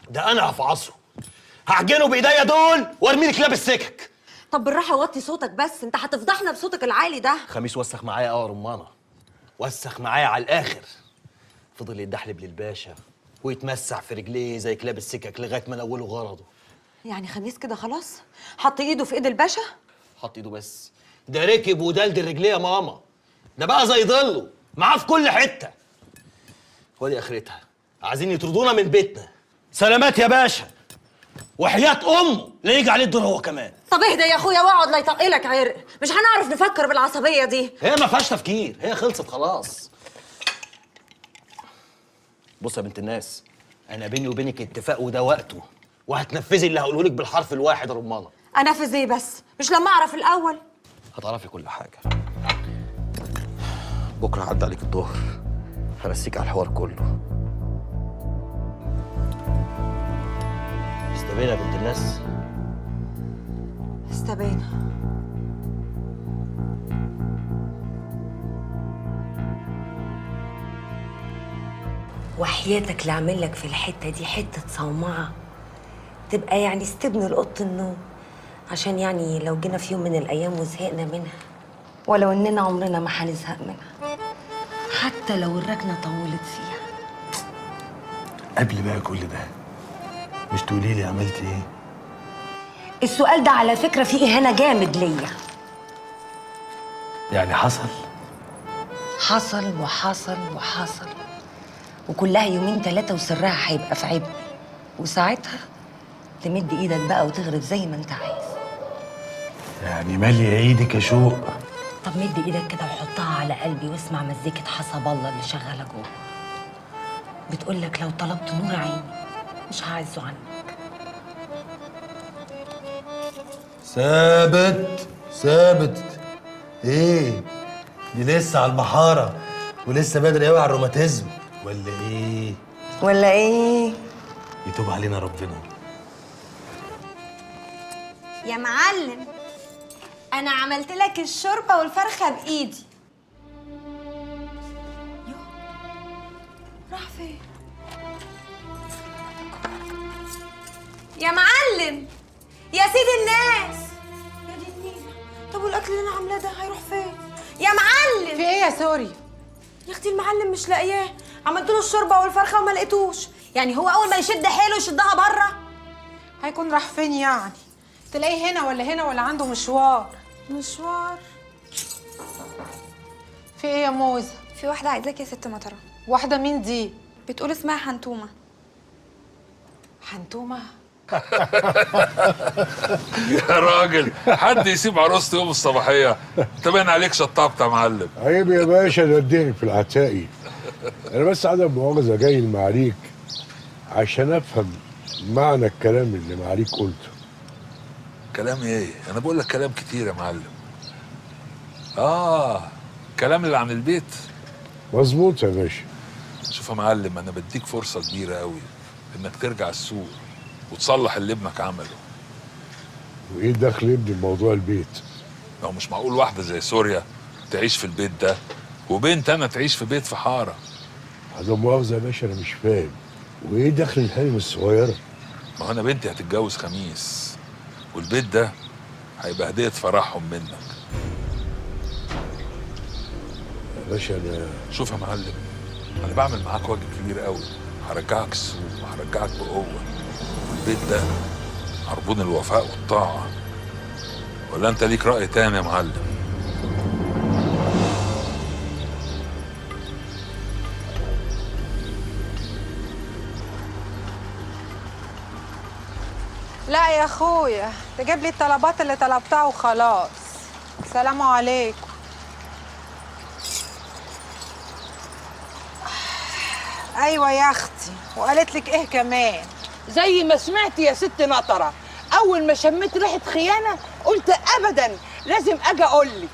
ده انا هفعصه، هعجنه بايديا دول وارمي لك لابس سكك. طب بالراحه وطي صوتك بس، انت هتفضحنا بصوتك العالي ده. خميس وسخ معايا يا رمانه، وسخ معايا على الاخر. فضل يتدحلب للباشا ويتمسح في رجليه زي كلاب السكك لغايه ما نوله غرضه. يعني خميس كده خلاص حط ايده في ايد الباشا؟ حط ايده بس، ده ركب ودلدل رجليه يا ماما، ده بقى زي ضله معاه في كل حته. ودي اخرتها، عايزين يطردونا من بيتنا. سلامات يا باشا، وحياة امه لا يجي عليه الدور هو كمان. طب اهدى يا اخويا واقعد لا يطقلك عرق، مش هنعرف نفكر بالعصبيه دي. هي ما فيهاش تفكير، هي خلصت خلاص. بص يا بنت الناس، انا بيني وبينك اتفاق وده وقته، وهتنفذي اللي هقوله لك بالحرف الواحد يا رمانه. انفذ ايه بس؟ مش لما اعرف الاول؟ هتعرفي كل حاجه. بكره عدى عليك الظهر، هرسيك على الحوار كله. استبينا يا بنت الناس. استبينا. وحياتك اللي عامل لك في الحته دي حته صومعه، تبقى يعني استبن لأوضة النوم، عشان يعني لو جينا في يوم من الايام وزهقنا منها، ولو اننا عمرنا ما هنزهق منها حتى لو الركنه طولت فيها. قبل بقى كل ده مش تقولي لي عملت ايه؟ السؤال ده على فكره فيه اهانه جامد ليا. يعني حصل حصل وحصل وحصل، وكلها يومين ثلاثه وسرها هيبقى في عبء، وساعتها تمد ايدك بقى وتغرف زي ما انت عايز. يعني مالية ايدك يا شوق. طب مد ايدك كده وحطها على قلبي واسمع مزيكة حسب الله اللي شغالة جوه، بتقول لك لو طلبت نور عيني مش هعزه عنك. ثابت ايه؟ دي لسه على المحارة ولسه بدري قوي على الروماتيزم ولا ايه؟ ولا ايه؟ يتوب علينا ربنا. يا معلم، انا عملت لك الشوربه والفرخه بايدي. راح فين يا معلم؟ يا سيد الناس، يا دي النيله. طب والاكل اللي انا عاملاه ده هيروح فين يا معلم؟ في ايه يا سوري؟ يا اختي المعلم مش لاقياه، عملت له الشوربه والفرخه وما لقيتوش. يعني هو اول ما يشد حيله يشدها بره؟ هيكون راح فين يعني؟ تلاقيه هنا ولا عنده مشوار؟ مشوار. في ايه يا موزة؟ في واحده عايزاك يا ست مطره. واحدة مين دي؟ بتقول اسمها حنتومه. حنتومة؟ يا راجل، حد يسيب عروسته يوم الصباحية؟ انت باين عليك شطبت يا معلم. عيب يا باشا توديني في العتاقي. انا بس عدم مؤاخذه جاي المعاليك عشان افهم معنى الكلام اللي معاليك قلته. كلام ايه؟ انا بقول لك كلام كتير يا معلم. الكلام اللي عن البيت. مظبوط يا باشا. شوف يا معلم، انا بديك فرصة كبيرة قوي انك ترجع السوق وتصلح اللي ابنك عمله. وايه دخل ابني بموضوع البيت؟ لو مش معقول واحدة زي سوريا تعيش في البيت ده وبنت انا تعيش في بيت في حارة. عدم مؤاخذه يا باشا انا مش فاهم، وايه دخل الهانم الصغيره؟ ما هو انا بنتي هتتجوز خميس، والبيت ده هيبقى هدية فرحهم منك. يا باشا انا شوف يا معلم، انا بعمل معاك واجب كبير قوي، هرجعك السوق وهرجعك بقوه، والبيت ده عربون الوفاء والطاعه. ولا انت ليك راي تاني يا معلم؟ لا يا اخويا، تجيب لي الطلبات اللي طلبتها وخلاص. سلام عليكم. ايوه يا اختي، وقالت لك ايه كمان؟ زي ما سمعت يا ست نطرة، أول ما شميت ريحة خيانة قلت أبداً لازم أجي أقول لك.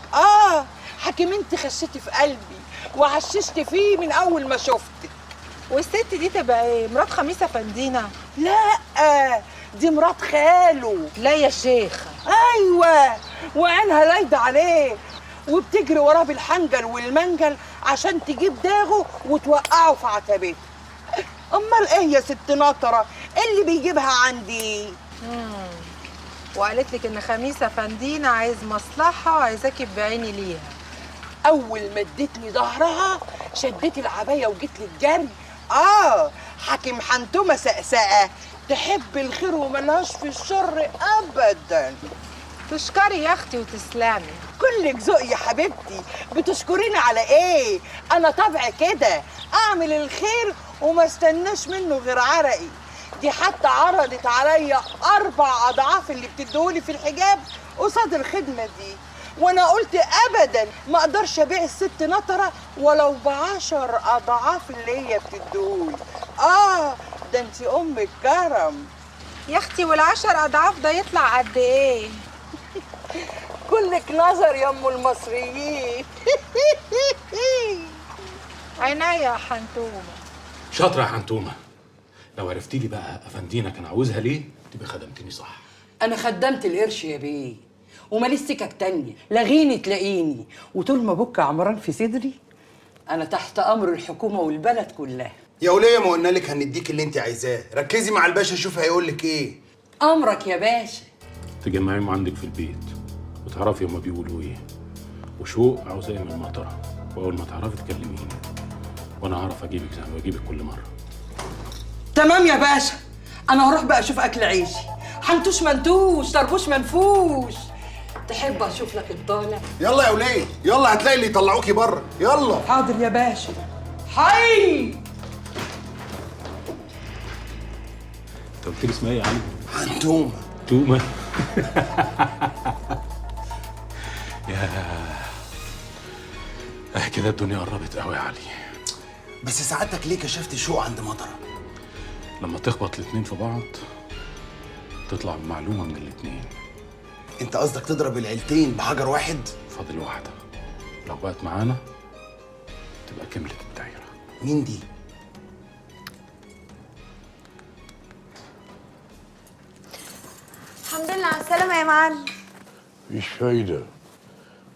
حكيم أنت خشيتي في قلبي وعششت فيه من أول ما شفتك. والست دي تبقى ايه؟ مرات خميس افندينا؟ لا، دي مرات خاله. لا يا شيخة. أيوة، وعينها لايدة عليه وبتجري وراه بالحنجل والمنجل عشان تجيب داغه وتوقعه في عتبته. أمال إيه يا ست نطرة؟ اللي بيجيبها عندي. وقالت لك ان خميسه فندينا عايز مصلحه وعايزاكي تبيعيني ليها. اول ما ادتني ظهرها شدت العبايه وجيت لي الجري. حاكم حنتومه سقسقه تحب الخير وملهاش في الشر ابدا. تشكري يا اختي وتسلمي. كلك ذوق يا حبيبتي. بتشكريني على ايه؟ انا طبعي كده، اعمل الخير وما استناش منه غير عرقي. دي حتى عرضت عليا 4 اضعاف اللي بتديهولي في الحجاب قصاد الخدمه دي، وانا قلت ابدا ما اقدرش ابيع الست نطره ولو ب10 اضعاف اللي هي بتديهولي. ده انت ام الكرم يا اختي وال10 اضعاف ده يطلع قد ايه؟ كلك نظر يا ام المصريين. عينيا يا حنتومه. شاطرة يا حنتومة. لو عرفتي لي بقى افندينا كان عاوزها ليه تبقى خدمتني صح. انا خدمت القرش يا بيه وماليش سكك تانية، لغيني تلاقيني، وطول ما بك عمران في صدري انا تحت امر الحكومه والبلد كلها. يا وليه ما قلنا لك هنديك اللي انت عايزاه، ركزي مع الباشا شوف هيقول لك ايه. امرك يا باشا. تجمعيهم عندك في البيت وتعرفي هما بيقولوا ايه. وشوق عاوزة ايه من المطرة، واول ما تعرفي تكلميني وانا هعرف اجيبك زي ما بجيبك كل مرة. تمام يا باشا. انا هروح بقى اشوف اكل عيشي. حنتوش منتوش، طربوش منفوش. تحب اشوف لك الطالع؟ يلا يا وليه، يلا هتلاقي اللي يطلعوكي بره، يلا. حاضر يا باشا. حي. انت قلت لي اسمها ايه يا علي؟ حنتومه. تومة. كده الدنيا قربت قوي يا علي. بس سعادتك ليه كشفت شوق عند مطره؟ لما تخبط الاتنين في بعض تطلع بمعلومة من الاتنين. انت قصدك تضرب العيلتين بحجر واحد؟ فاضل واحدة، لو بقت معانا تبقى كملت الدايرة. مين دي؟ الحمد لله على السلامة يا معلم. مفيش فايدة،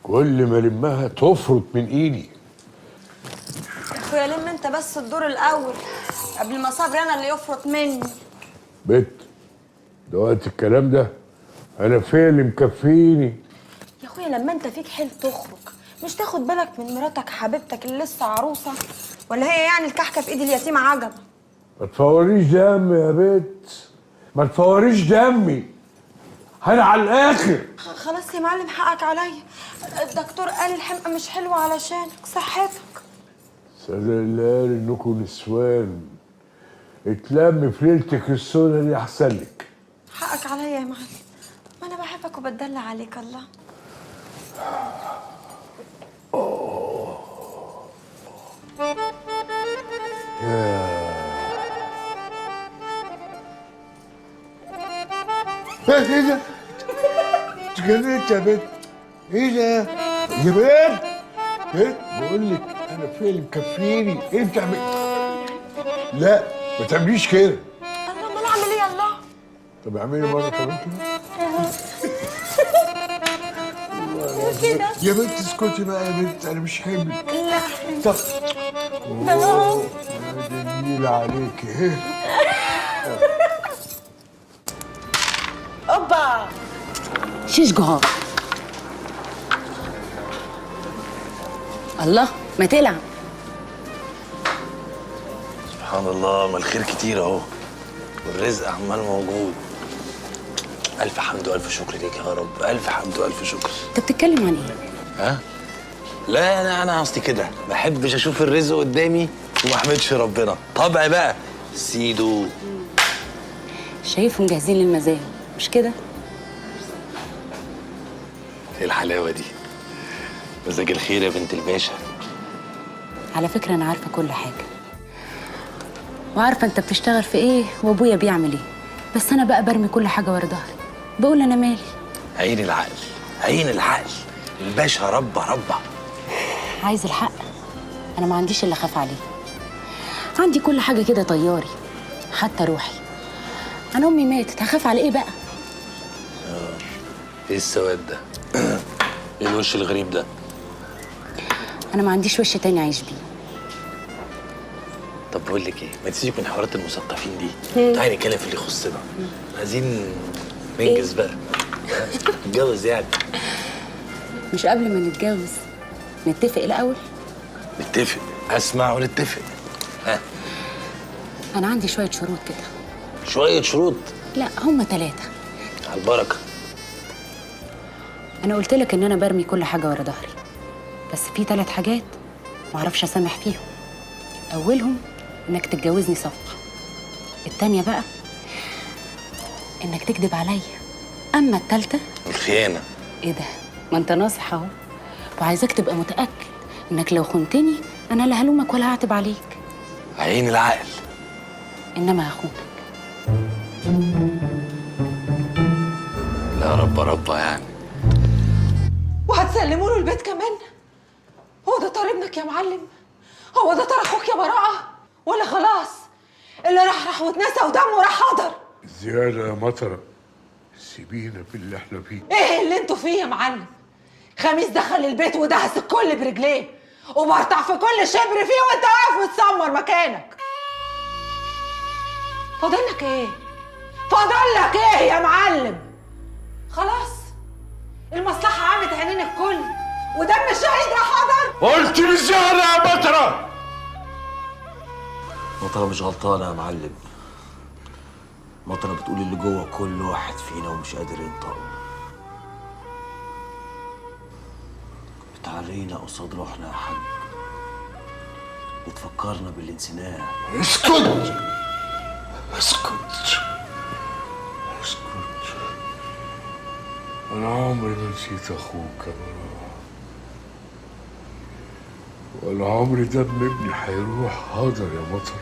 كل ما لمها تفرط من ايدي. يا اخويا لم انت بس الدور الاول قبل ما صبري انا اللي يفرط مني. بت ده وقت الكلام ده، انا فيا اللي مكفيني. يا اخويا لما انت فيك حيل تخرج مش تاخد بالك من مراتك حبيبتك اللي لسه عروسه؟ ولا هي يعني الكحكه في ايد اليتيمه عجب؟ ما تفوريش دمي يا بت، ما تفوريش دمي، انا على الاخر. خلاص يا معلم حقك عليا، الدكتور قال الحمقى مش حلوه علشانك صحتك. سأل الله قال انكم نسوان، اتلم في ليلتك السودا دي احسن لك. حقك عليا يا معلم، ما انا بحبك وبتدلع عليك. الله ايه ده؟ اتجننت يا بنت. ايه ده؟ يا بنت ايه؟ بقول لك انا فيا اللي مكفيني، ايه بتعمل؟ لا ما تعمليش كده. الله امال اعمل ايه؟ الله طب اعملي مره كمان كده. يا بنت اسكتي بقى يا بنت، انا مش حمل. لا طب اوه يا جميل عليكي. ايه اوبا شيش جهار. الله ما تلعب. سبحان الله، ما الخير كتير اهو والرزق عمال موجود. الف حمد والف شكر ليك يا رب، الف حمد والف شكر. انت بتتكلم عن ايه؟ ها؟ لا انا قصدي كده، ما بحبش اشوف الرزق قدامي وما احمدش ربنا، طبعي بقى سيدو. شايفهم جاهزين للمزايا مش كده؟ ايه الحلاوه دي؟ مزاج الخير يا بنت الباشا. على فكرة أنا عارفة كل حاجة، وعارفة أنت بتشتغل في إيه وأبويا بيعمل إيه، بس أنا بقى برمي كل حاجة ورا ظهري، بقول أنا مالي. عين العقل، عين العقل، الباشا ربة. عايز الحق؟ أنا ما عنديش اللي أخاف عليه، عندي كل حاجة كده طياري، حتى روحي. أنا أمي ماتت، هخاف على إيه بقى؟ ايه السواد ده؟ ايه الوش الغريب ده؟ أنا ما عنديش وش تاني أعيش بيه. طب بقول لك ايه، ما تسيبك من حوارات المثقفين دي، تعالي نتكلم في اللي يخصنا. عايزين ننجز بقى، نتجوز يعني. مش قبل ما نتجوز نتفق الاول؟ نتفق، اسمع ونتفق. ها، انا عندي شويه شروط كده. شويه شروط؟ لا هم 3. على البركه. انا قلت لك ان انا برمي كل حاجه ورا ظهري، بس في 3 حاجات معرفش اسامح فيهم. اولهم انك تتجوزني صفقه، التانية بقى انك تكذب عليا، اما التالتة الخيانه. ايه ده؟ ما انت ناصح اهو، وعايزاك تبقى متاكد انك لو خنتني انا لا هلومك ولا هعتب عليك. عين العقل. انما هخونك. لا ربا يعني. وهتسلموا له البيت كمان؟ هو ده طار ابنك يا معلم؟ هو ده طار اخوك يا براءة؟ ولا خلاص اللي راح واتنسى ودمه راح حضر؟ زيادة يا مطرة، سيبينا باللي احنا فيه. ايه اللي انتوا فيه يا معلم؟ خميس دخل البيت ودهس الكل برجليه وبرطع في كل شبر فيه وانت واقف وتسمر مكانك. فاضلك ايه؟ فاضلك ايه يا معلم؟ خلاص المصلحة عمت عينين الكل ودم الشهيد راح حضر. قلت بالزيادة يا مطرة. مطرة مش غلطانة يا معلم. مطرة بتقول اللي جوه كل واحد فينا ومش قادر ينطق. بتعرينا قصاد روحنا يا حاج، بتفكرنا باللي نسيناه. اسكت اسكت. أنا عمري ما نسيت أخوك يا براء، ولا عمري دم ابني هيروح هدر يا مطر.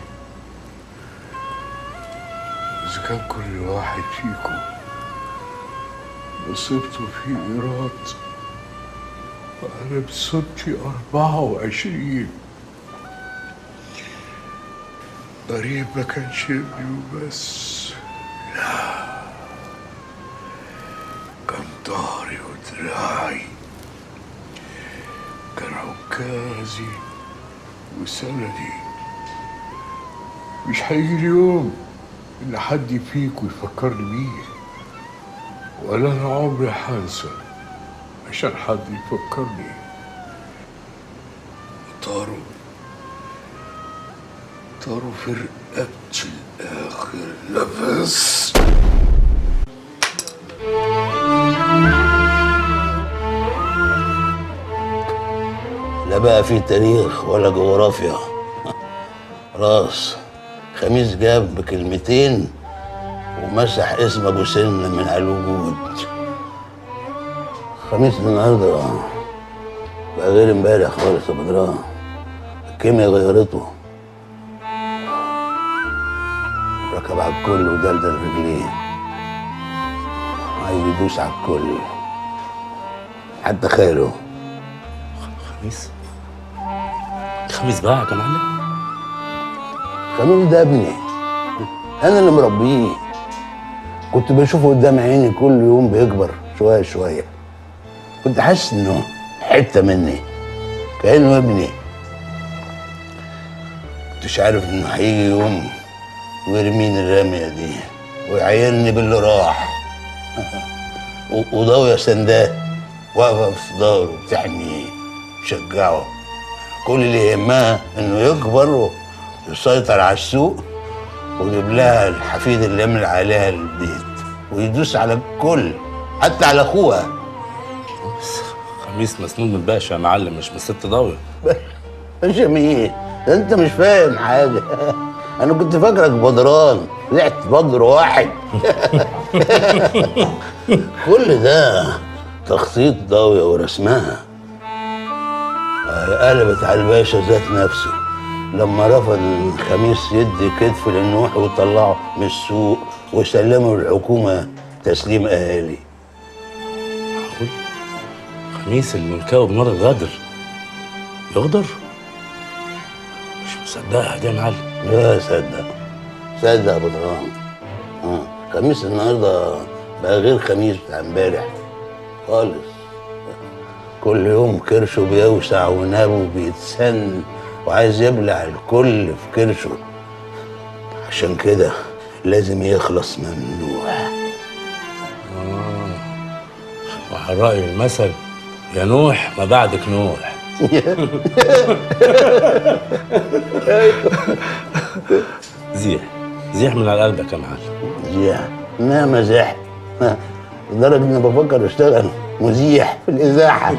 إذا كان كل واحد فيكم نصيبته في إيراد، فأنا بصيبتي 24. قريب ما كانش ابني وبس، لا، كان ظهري ودراعي، كان عكازي وسندي. مش هيجي اليوم إن حد فيكم يفكرني بيه، ولا أنا عمري هنسى عشان حد يفكرني. طاروا في رقبتي لآخر نفس. لا بقى في تاريخ ولا جغرافيا. خلاص، خميس جاب بكلمتين ومسح اسم ابو سن من على الوجود. خميس النهارده بقى غير امبارح خالص يا بدران. الكيمياء غيرته، ركب على الكل ودلدل رجليه، عايز يدوس على الكل حتى خاله. خميس باعك يا معلم؟ خميس ده ابني، انا اللي مربيه. كنت بشوفه قدام عيني كل يوم بيكبر شويه شويه، كنت حاسس انه حته مني كانه ابني. كنتش عارف انه هيجي يوم ويرميني الرميه دي ويعايرني باللي راح. وضاوية سنداه واقفه في ظهره بتحميه تشجعه. كل اللي يهمها انه يكبر ويسيطر على السوق ويجيب لها الحفيد اللي يملى عليها البيت ويدوس على الكل حتى على اخوها. خميس مسنود من الباشا يا معلم، مش من ست ضاوية. باشا مين؟ ده انت مش فاهم حاجه. انا كنت فاكرك بدران، طلعت بدر واحد. كل ده تخطيط ضاوية ورسمها. قلبت على الباشا ذات نفسه لما رفض الخميس يدي كتف للنوح ويطلعه من السوق ويسلمه للحكومه تسليم اهالي. معقول؟ خميس اللي مكاوب نار الغدر يغدر؟ مش مصدقها دي يا معلم. لا صدق صدق يا بدران. خميس النهارده بقى غير خميس بتاع امبارح خالص. كل يوم كرشه بيوسع ونابه بيتسن وعايز يبلع الكل في كرشه. عشان كده لازم يخلص من نوح. وعلى رأي المثل يا نوح ما بعدك نوح. زيح من على قلبك يا معلم. زيح؟ ما مزاح، لدرجة إني بفكر أشتغل مزيح في الإذاعة.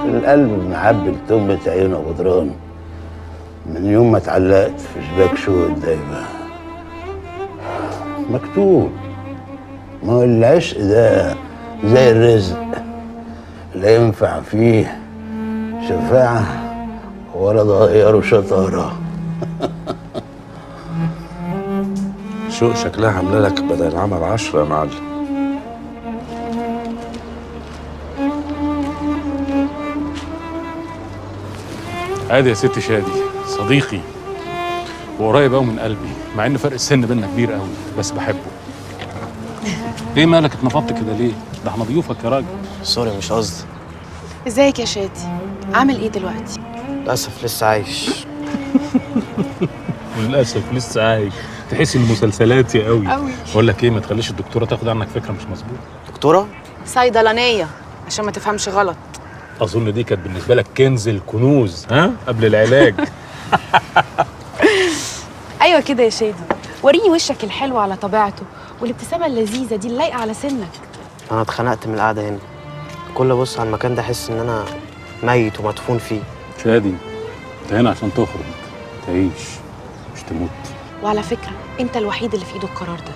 القلب معبي لتومة عينه غدران من يوم ما اتعلقت في شباك شهود دايما. مكتوب، ما هو العشق ده زي الرزق، لا ينفع فيه شفاعة ولا تغيره شطارة. شوق شكلها عامله لك بدل العمل 10 يا معلم. عادي يا ست شادي، صديقي وقريب قوي من قلبي، مع ان فرق السن بينا كبير قوي، بس بحبه. ايه مالك اتنفضت كده ليه؟ ده احنا ضيوفك يا راجل. سوري مش قصدي. ازيك يا شادي؟ عامل ايه دلوقتي؟ للأسف لسه عايش. للاسف لسه عايش. تحس ان مسلسلاتي قوي. بقول لك ايه، ما تخليش الدكتوره تاخد عنك فكره مش مظبوطه. دكتوره؟ صيدلانيه عشان ما تفهمش غلط. اظن دي كانت بالنسبه لك كنز الكنوز، ها؟ قبل العلاج. ايوه كده يا شادي، وريني وشك الحلو على طبيعته والابتسامه اللذيذه دي اللايقه على سنك. انا اتخنقت من القعده هنا، كل ابص على المكان ده احس ان انا ميت ومدفون فيه. شادي انت هنا عشان تخرج تعيش مش تموت. وعلى فكره انت الوحيد اللي في ايده القرار ده،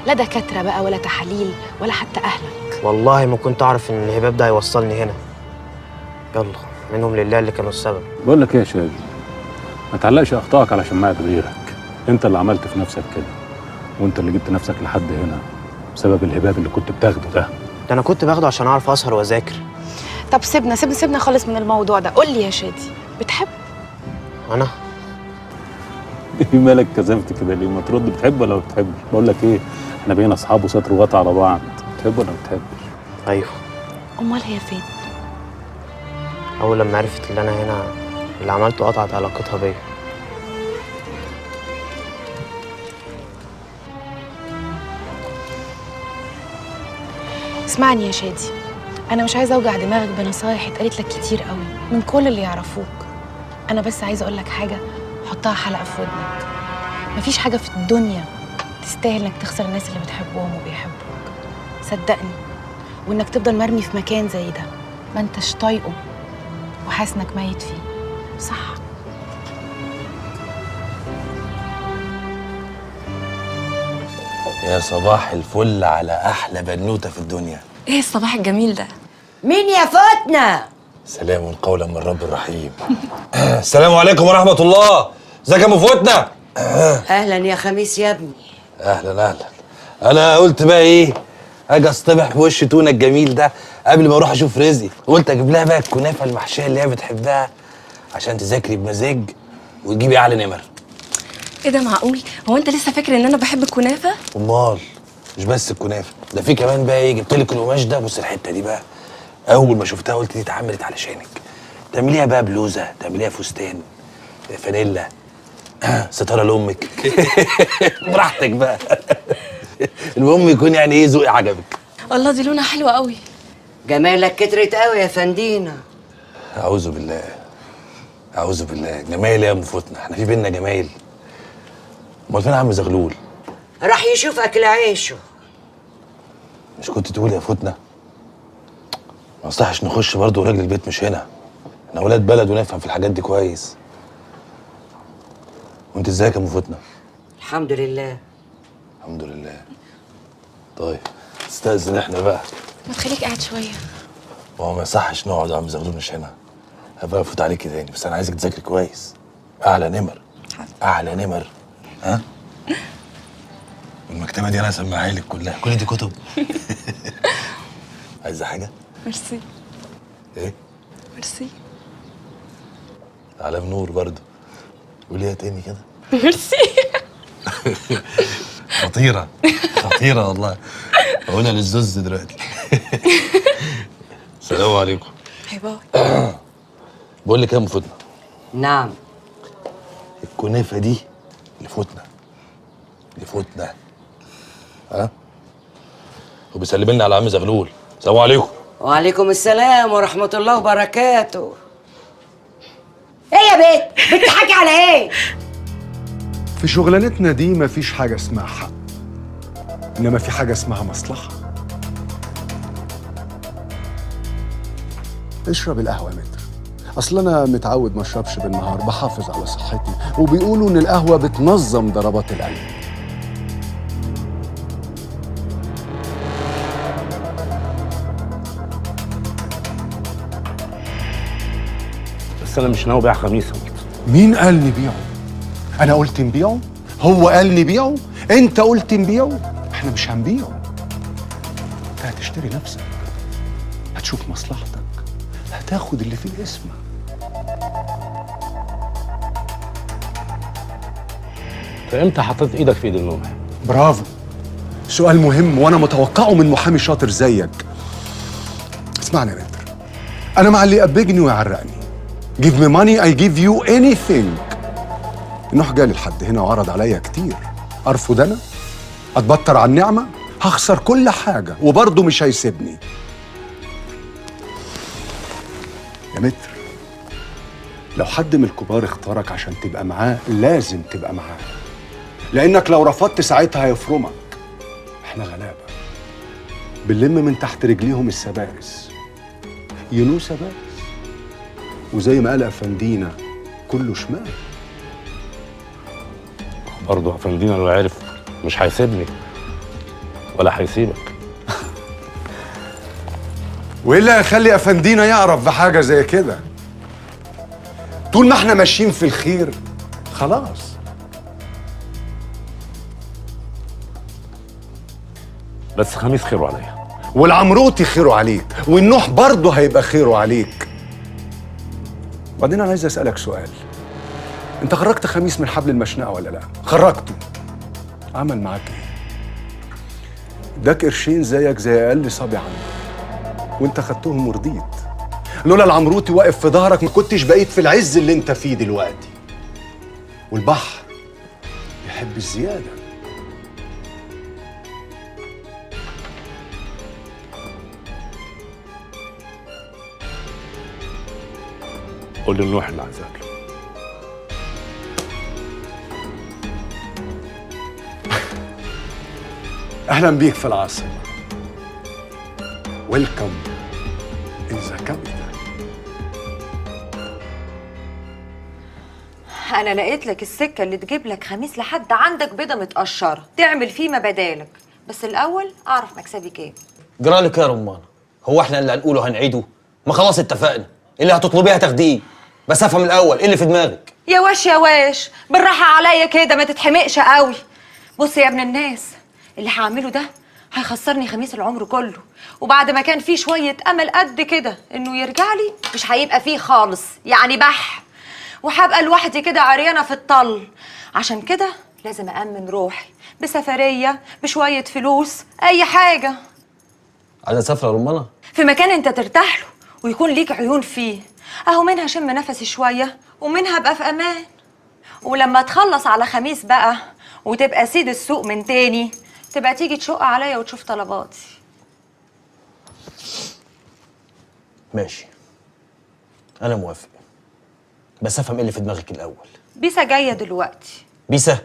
لا دكاتره بقى ولا تحاليل ولا حتى اهلك. والله ما كنت اعرف ان الهباب ده هيوصلني هنا. يلا منهم لله اللي كانوا السبب. بقول لك ايه يا شادي، ما تعلقش اخطائك على شماعه غيرك. انت اللي عملت في نفسك كده، وانت اللي جبت نفسك لحد هنا بسبب الهباب اللي كنت بتاخده ده. ده انا كنت باخده عشان اعرف اسهر واذاكر. طب سيبنا خالص من الموضوع ده. قول لي يا شادي، بتحب؟ انا ايه مالك كذبت كده ليه؟ ما ترد، بتحب ولا ما بتحبش؟ بقول لك ايه، احنا بقينا اصحاب وستر وغطا على بعض. بتحب ولا ما بتحبش؟ ايوه. امال هي فين؟ اول لما عرفت ان انا هنا اللي عملته قطعت علاقتها بيا. اسمعني يا شادي، انا مش عايزه اوجع دماغك بنصايح اتقالت لك كتير قوي من كل اللي يعرفوك. انا بس عايزه اقول لك حاجه، حطها حلقه في ودنك. مفيش حاجه في الدنيا تستاهل انك تخسر الناس اللي بتحبهم وبيحبوك، صدقني. وانك تفضل مرمي في مكان زي ده ما انتش طايقه وحاسس انك ميت فيه، صح؟ يا صباح الفل على احلى بنوته في الدنيا. ايه الصباح الجميل ده؟ مين يا فتنة؟ سلام قولا من رب الرحيم. السلام عليكم ورحمه الله. ازيك يا ام فتنة؟ اهلا يا خميس يا ابني. اهلا اهلا. انا قلت بقى ايه، اجي اصطبح في وش تونه الجميل ده قبل ما اروح اشوف رزقي. قلت اجيب لها بقى الكنافه المحشيه اللي هي بتحبها عشان تذاكري بمزاج وتجيبي اعلى نمر. ايه ده معقول؟ هو انت لسه فاكر ان انا بحب الكنافه؟ امال مش بس الكنافه، ده في كمان بقى ايه، جبت لك القماش ده. بص الحته دي بقى، اول ما شفتها قلت دي اتعملت علشانك. تعمليها بقى بلوزه، تعمليها فستان، فانيلا، ستاره لامك. براحتك بقى. المهم يكون يعني ايه ذوقي عجبك. والله دي لونها حلوه قوي. جمالك كترت قوي يا فندينا. اعوذ بالله اعوذ بالله. جمايل يا ام فتنة، احنا في بينا جمايل؟ امال فين عم زغلول؟ راح يشوف اكل عيشه. مش كنت تقول يا فتنة؟ ما يصلحش نخش برضه وراجل البيت مش هنا. احنا ولاد بلد ونفهم في الحاجات دي كويس. وانت ازيك يا ام فتنة؟ الحمد لله. الحمد لله. طيب استاذن احنا بقى. ما تخليك قاعد شويه. ما هو ما يصحش نقعد يا عم زغلول مش هنا. هبقى افوت عليكي تاني، بس انا عايزك تذاكري كويس. اعلى نمر. اعلى نمر. ها؟ المكتبه دي انا هسمعها لك كلها، كل دي كتب. عايزه حاجه؟ ميرسي. ايه؟ ميرسي. على نور برضه. قوليها تاني كده. ميرسي. خطيره خطيره والله. اقولها للزوز دلوقتي. السلام عليكم. هاي بابا. بقول لك ايه يا ام فاطمه؟ نعم. الكنافه دي لفوتنا لفوتنا. ها؟ وبيسلم لنا على عم زغلول. السلام عليكم. وعليكم السلام ورحمة الله وبركاته. ايه يا بنت؟ بتضحكي على ايه؟ في شغلانتنا دي مفيش حاجة اسمها حق، إنما في حاجة اسمها مصلحة. اشرب القهوة يا متر، أصل أنا متعود ما أشربش بالنهار، بحافظ على صحتي، وبيقولوا إن القهوة بتنظم ضربات القلب. بس انا مش ناوي ابيع خميس يا متر. مين قال نبيعه؟ أنا قلت نبيعه؟ هو قال نبيعه؟ أنت قلت نبيعه؟ إحنا مش هنبيعه. أنت هتشتري نفسك، هتشوف مصلحتك، هتاخد اللي فيه اسمك. انت امتى حطيت ايدك في ايد النوم؟ برافو، سؤال مهم وأنا متوقعه من محامي شاطر زيك. اسمعني يا متر، أنا مع اللي يقبجني ويعرقني. Give me money, I give you anything. النوح جالي لحد هنا وعرض عليا كتير، أرفض أنا؟ أتبطر على النعمة؟ هخسر كل حاجة وبرضه مش هيسيبني. يا متر، لو حد من الكبار اختارك عشان تبقى معاه لازم تبقى معاه، لأنك لو رفضت ساعتها هيفرمك. احنا غلابة بنلم من تحت رجليهم السبارس، ينو سبارس، وزي ما قال أفندينا كله شمال. برضه افندينا لو عرف مش هيسيبني ولا هيسيبك. وايه اللي هيخلي افندينا يعرف بحاجه زي كده؟ طول ما احنا ماشيين في الخير خلاص. بس خميس خيره عليا، والعمروتي خيره عليك، والنوح برضه هيبقى خيره عليك. وبعدين انا عايز اسالك سؤال، انت خرجت خميس من حبل المشنقه ولا لا؟ خرجته، عمل معاك ايه؟ اداك قرشين زيك زي اقل صبي عنده، وانت خدتهم ورضيت. لولا العمروتي واقف في ظهرك ما كنتش بقيت في العز اللي انت فيه دلوقتي. والبحر يحب الزياده. قول للنوح اللي عايزك له. اهلا بيك في العاصمه. ويلكم ان ذا كابيتال. انا لقيت لك السكه اللي تجيب لك خميس لحد عندك بيضه متقشره تعمل فيه ما بدالك، بس الاول اعرف مكسبي كام. جرالك يا رمانه، هو احنا اللي هنقوله هنعيده؟ ما خلاص اتفقنا، اللي هتطلبيه هتاخديه، بس افهم الاول ايه اللي في دماغك. يا واش يا واش، بالراحه عليا كده، ما تتحمقش قوي. بص يا ابن الناس، اللي هعمله ده هيخسرني خميس العمر كله، وبعد ما كان فيه شويه امل قد كده انه يرجع لي مش هيبقى فيه خالص، يعني بح، وهبقى لوحدي كده عريانه في الطل. عشان كده لازم أأمن روحي بسفريه، بشويه فلوس، اي حاجه. عايزه تسافر يا رمانه؟ في مكان انت ترتاح له ويكون ليك عيون فيه، اهو منها شم نفسي شويه ومنها ابقى في امان. ولما تخلص على خميس بقى وتبقى سيد السوق من تاني، تبقى تيجي تشق عليا وتشوف طلباتي. ماشي، انا موافق، بس افهم ايه اللي في دماغك الاول. بيسا جايه دلوقتي. بيسا؟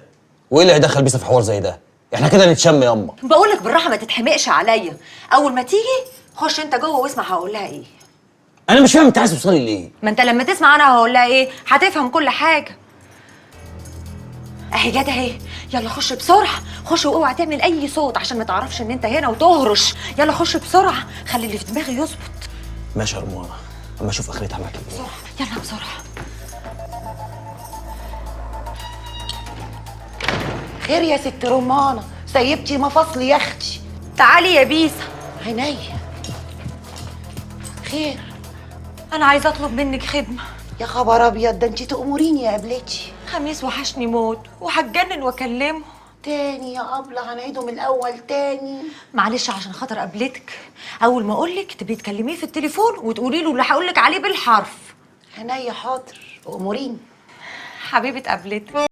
وايه اللي هيدخل بيسا في حوار زي ده؟ احنا كده نتشم ياما. بقولك بالراحه ما تتحمقش عليا، اول ما تيجي خش انت جوه واسمع هقول لها ايه. انا مش فاهم انت عايز توصلي لايه. ما انت لما تسمع انا هقول لها ايه هتفهم كل حاجه. اهي جت اهي، يلا خش بسرعه، خش واوعى تعمل اي صوت عشان ما تعرفش ان انت هنا وتهرش. يلا خش بسرعه، خلي اللي في دماغي يظبط. ماشي يا رمانه، اما اشوف اخرتها معاك ايه. بسرعه يلا بسرعه. خير يا ست رمانه، سيبتي مفاصل يا اختي. تعالي يا بيسا. عينيا. خير؟ انا عايزه اطلب منك خدمه. يا خبر ابيض، ده انت تأمريني يا قبلتي. خميس وحشني موت وهتجنن واكلمه. تاني يا أبلة، هنعيده من الأول تاني. معلش عشان خاطر قابلتك، اول ما اقولك تبقي تكلميه في التليفون وتقولي له اللي هقولك عليه بالحرف. عينيا حاضر، أموريني. حبيبه قابلتك.